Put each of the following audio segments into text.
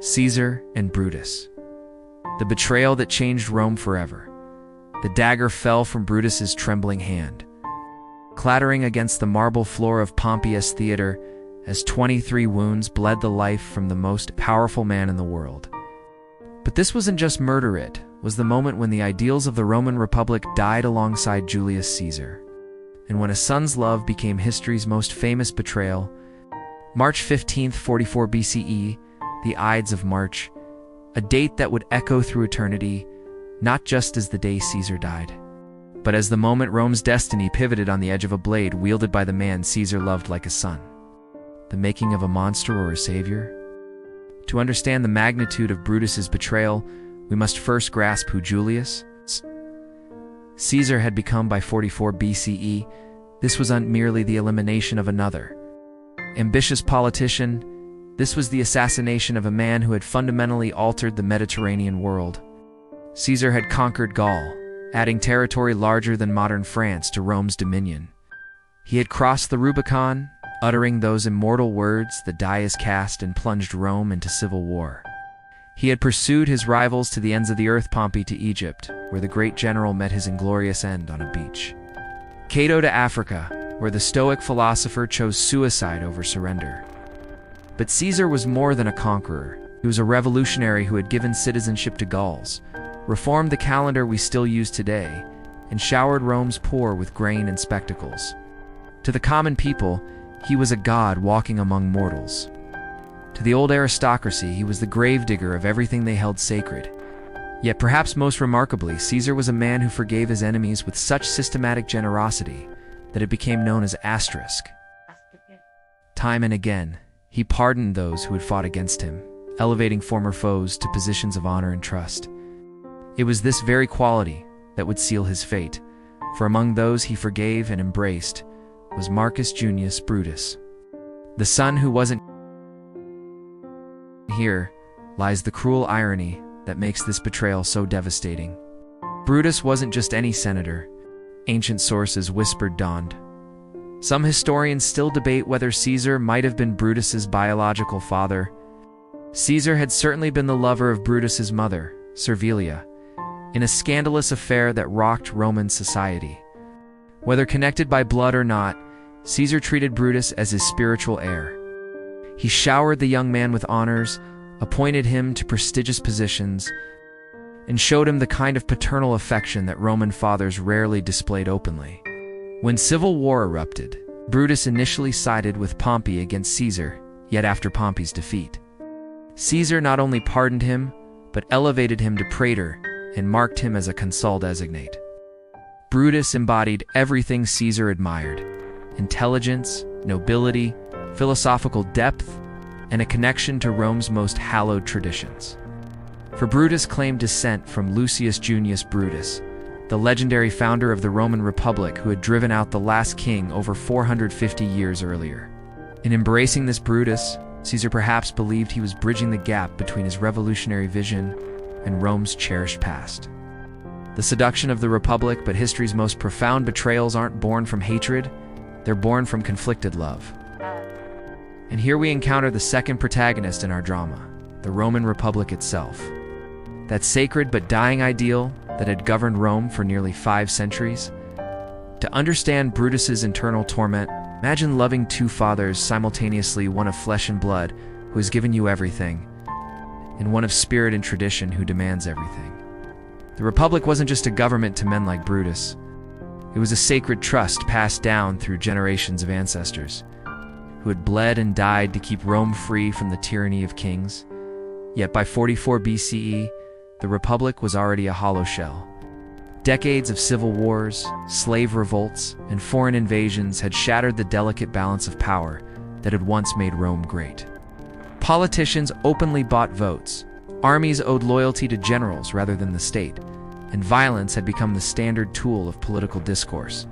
Caesar and Brutus. The betrayal that changed Rome forever. The dagger fell from Brutus's trembling hand, clattering against the marble floor of Pompey's theater as 23 wounds bled the life from the most powerful man in the world. But this wasn't just murder, it was the moment when the ideals of the Roman Republic died alongside Julius Caesar, and when a son's love became history's most famous betrayal. March 15, 44 BCE, the Ides of March, a date that would echo through eternity, not just as the day Caesar died, but as the moment Rome's destiny pivoted on the edge of a blade wielded by the man Caesar loved like a son. The making of a monster or a savior? To understand the magnitude of Brutus's betrayal, we must first grasp who Julius Caesar had become by 44 BCE. This was not merely the elimination of another ambitious politician. This was the assassination of a man who had fundamentally altered the Mediterranean world. Caesar had conquered Gaul, adding territory larger than modern France to Rome's dominion. He had crossed the Rubicon, uttering those immortal words, "The die is cast," and plunged Rome into civil war. He had pursued his rivals to the ends of the earth, Pompey to Egypt, where the great general met his inglorious end on a beach. Cato to Africa, where the Stoic philosopher chose suicide over surrender. But Caesar was more than a conqueror. He was a revolutionary who had given citizenship to Gauls, reformed the calendar we still use today, and showered Rome's poor with grain and spectacles. To the common people, he was a god walking among mortals. To the old aristocracy, he was the gravedigger of everything they held sacred. Yet perhaps most remarkably, Caesar was a man who forgave his enemies with such systematic generosity that it became known as asterisk. Time and again, he pardoned those who had fought against him, elevating former foes to positions of honor and trust. It was this very quality that would seal his fate, for among those he forgave and embraced was Marcus Junius Brutus. The son who wasn't. Here lies the cruel irony that makes this betrayal so devastating. Brutus wasn't just any senator, ancient sources whispered dawned. Some historians still debate whether Caesar might have been Brutus's biological father. Caesar had certainly been the lover of Brutus's mother, Servilia, in a scandalous affair that rocked Roman society. Whether connected by blood or not, Caesar treated Brutus as his spiritual heir. He showered the young man with honors, appointed him to prestigious positions, and showed him the kind of paternal affection that Roman fathers rarely displayed openly. When civil war erupted, Brutus initially sided with Pompey against Caesar, yet after Pompey's defeat, Caesar not only pardoned him, but elevated him to praetor and marked him as a consul designate. Brutus embodied everything Caesar admired: intelligence, nobility, philosophical depth, and a connection to Rome's most hallowed traditions. For Brutus claimed descent from Lucius Junius Brutus, the legendary founder of the Roman Republic who had driven out the last king over 450 years earlier. In embracing this Brutus, Caesar perhaps believed he was bridging the gap between his revolutionary vision and Rome's cherished past. The seduction of the Republic, but history's most profound betrayals aren't born from hatred, they're born from conflicted love. And here we encounter the second protagonist in our drama, the Roman Republic itself. That sacred but dying ideal that had governed Rome for nearly 5 centuries. To understand Brutus's internal torment, imagine loving two fathers simultaneously, one of flesh and blood, who has given you everything, and one of spirit and tradition who demands everything. The Republic wasn't just a government to men like Brutus. It was a sacred trust passed down through generations of ancestors, who had bled and died to keep Rome free from the tyranny of kings. Yet by 44 BCE, the Republic was already a hollow shell. Decades of civil wars, slave revolts, and foreign invasions had shattered the delicate balance of power that had once made Rome great. Politicians openly bought votes, armies owed loyalty to generals rather than the state, and violence had become the standard tool of political discourse.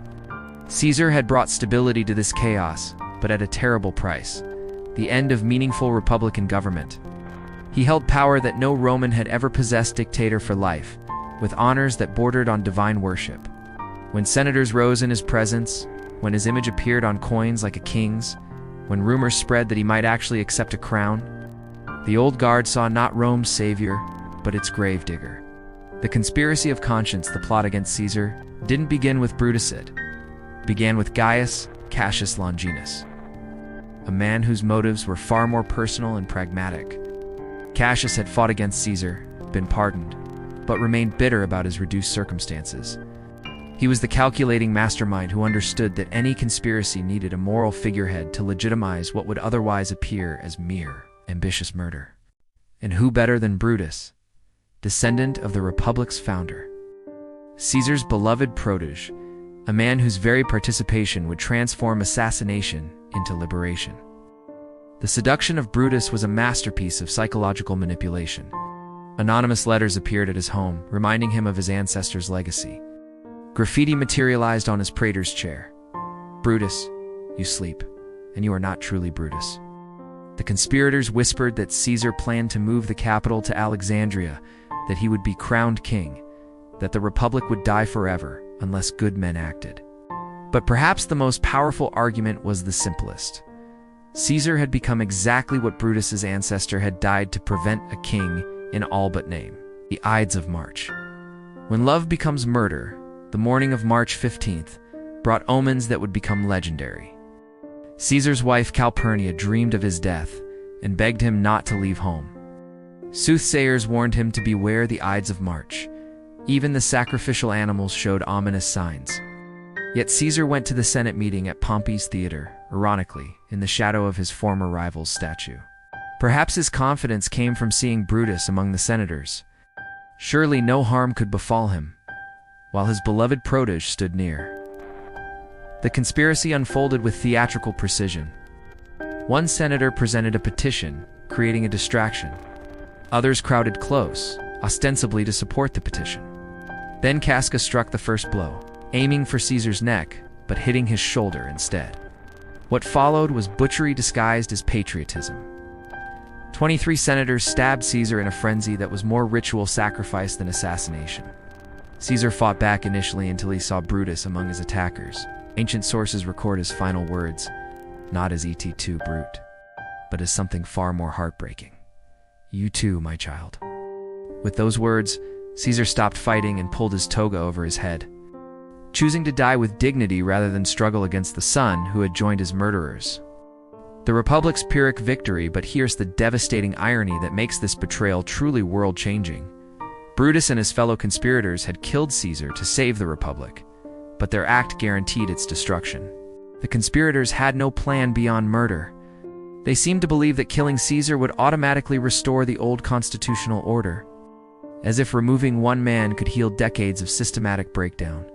Caesar had brought stability to this chaos, but at a terrible price: the end of meaningful republican government. He held power that no Roman had ever possessed, dictator for life, with honors that bordered on divine worship. When senators rose in his presence, when his image appeared on coins like a king's, when rumors spread that he might actually accept a crown, The old guard saw not Rome's savior, but its gravedigger. The conspiracy of conscience, the plot against Caesar, didn't begin with Brutus. It began with Cassius Longinus, a man whose motives were far more personal and pragmatic. Cassius had fought against Caesar, been pardoned, but remained bitter about his reduced circumstances. He was the calculating mastermind who understood that any conspiracy needed a moral figurehead to legitimize what would otherwise appear as mere, ambitious murder. And who better than Brutus, descendant of the Republic's founder? Caesar's beloved protege, a man whose very participation would transform assassination into liberation. The seduction of Brutus was a masterpiece of psychological manipulation. Anonymous letters appeared at his home, reminding him of his ancestors' legacy. Graffiti materialized on his praetor's chair. "Brutus, you sleep, and you are not truly Brutus." The conspirators whispered that Caesar planned to move the capital to Alexandria, that he would be crowned king, that the Republic would die forever unless good men acted. But perhaps the most powerful argument was the simplest. Caesar had become exactly what Brutus's ancestor had died to prevent, a king in all but name, the Ides of March. When love becomes murder, the morning of March 15th brought omens that would become legendary. Caesar's wife Calpurnia dreamed of his death and begged him not to leave home. Soothsayers warned him to beware the Ides of March. Even the sacrificial animals showed ominous signs. Yet Caesar went to the Senate meeting at Pompey's theater, ironically, in the shadow of his former rival's statue. Perhaps his confidence came from seeing Brutus among the senators. Surely no harm could befall him, while his beloved protege stood near. The conspiracy unfolded with theatrical precision. One senator presented a petition, creating a distraction. Others crowded close, ostensibly to support the petition. Then Casca struck the first blow, aiming for Caesar's neck, but hitting his shoulder instead. What followed was butchery disguised as patriotism. 23 senators stabbed Caesar in a frenzy that was more ritual sacrifice than assassination. Caesar fought back initially until he saw Brutus among his attackers. Ancient sources record his final words, not as "Et tu, Brute," but as something far more heartbreaking. "You too, my child." With those words, Caesar stopped fighting and pulled his toga over his head, choosing to die with dignity rather than struggle against the son who had joined his murderers. The Republic's Pyrrhic victory, but here's the devastating irony that makes this betrayal truly world-changing. Brutus and his fellow conspirators had killed Caesar to save the Republic, but their act guaranteed its destruction. The conspirators had no plan beyond murder. They seemed to believe that killing Caesar would automatically restore the old constitutional order, as if removing one man could heal decades of systematic breakdown.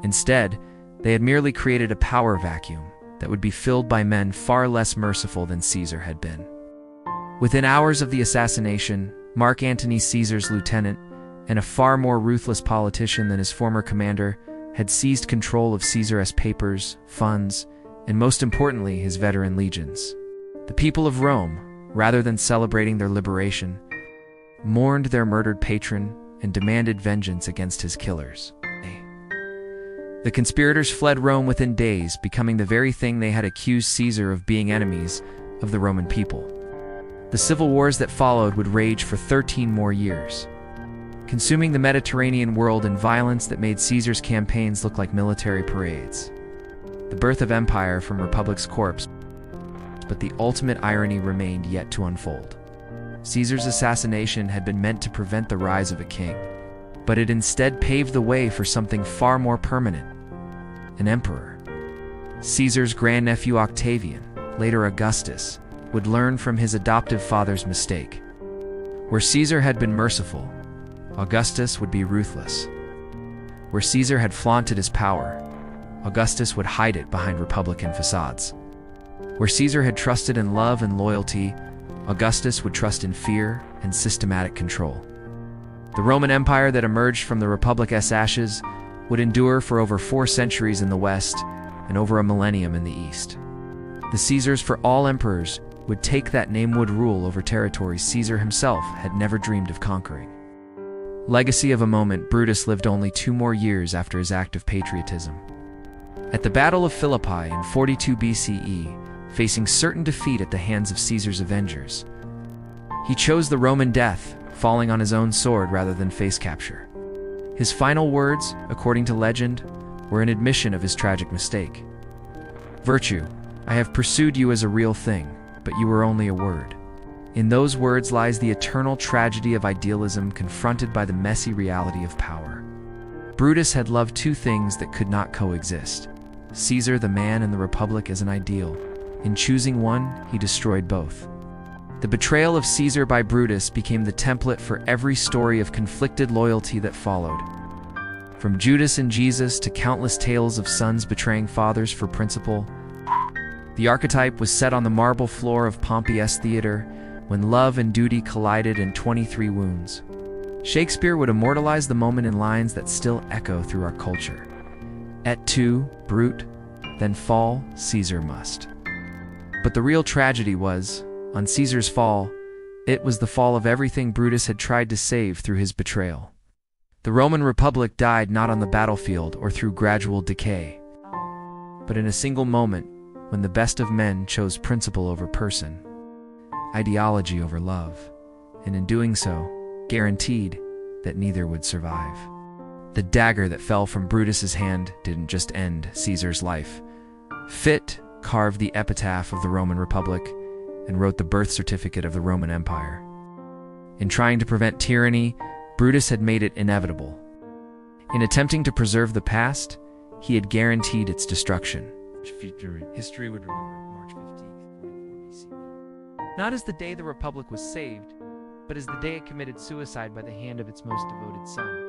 Instead, they had merely created a power vacuum that would be filled by men far less merciful than Caesar had been. Within hours of the assassination, Mark Antony, Caesar's lieutenant, and a far more ruthless politician than his former commander, had seized control of Caesar's papers, funds, and most importantly, his veteran legions. The people of Rome, rather than celebrating their liberation, mourned their murdered patron and demanded vengeance against his killers. The conspirators fled Rome within days, becoming the very thing they had accused Caesar of being: enemies of the Roman people. The civil wars that followed would rage for 13 more years, consuming the Mediterranean world in violence that made Caesar's campaigns look like military parades. The birth of empire from Republic's corpse, but the ultimate irony remained yet to unfold. Caesar's assassination had been meant to prevent the rise of a king, but it instead paved the way for something far more permanent: an emperor. Caesar's grandnephew Octavian, later Augustus, would learn from his adoptive father's mistake. Where Caesar had been merciful, Augustus would be ruthless. Where Caesar had flaunted his power, Augustus would hide it behind republican facades. Where Caesar had trusted in love and loyalty, Augustus would trust in fear and systematic control. The Roman Empire that emerged from the Republic's ashes would endure for over 4 centuries in the West and over a millennium in the East. The Caesars, for all emperors, would take that name, would rule over territories Caesar himself had never dreamed of conquering. Legacy of a moment, Brutus lived only 2 more years after his act of patriotism. At the Battle of Philippi in 42 BCE, facing certain defeat at the hands of Caesar's avengers, He chose the Roman death, falling on his own sword rather than face capture. His final words, according to legend, were an admission of his tragic mistake. "Virtue, I have pursued you as a real thing, but you were only a word." In those words lies the eternal tragedy of idealism confronted by the messy reality of power. Brutus had loved two things that could not coexist: Caesar the man and the Republic as an ideal. In choosing one, he destroyed both. The betrayal of Caesar by Brutus became the template for every story of conflicted loyalty that followed. From Judas and Jesus to countless tales of sons betraying fathers for principle, the archetype was set on the marble floor of Pompey's theater when love and duty collided in 23 wounds. Shakespeare would immortalize the moment in lines that still echo through our culture. Et tu, Brute, then fall, Caesar must. But the real tragedy was, on Caesar's fall, it was the fall of everything Brutus had tried to save through his betrayal. The Roman Republic died not on the battlefield or through gradual decay, but in a single moment when the best of men chose principle over person, ideology over love, and in doing so, guaranteed that neither would survive. The dagger that fell from Brutus's hand didn't just end Caesar's life. It carved the epitaph of the Roman Republic and wrote the birth certificate of the Roman Empire. In trying to prevent tyranny, Brutus had made it inevitable. In attempting to preserve the past, he had guaranteed its destruction. History would remember March 15th, 44 BC. Not as the day the Republic was saved, but as the day it committed suicide by the hand of its most devoted son.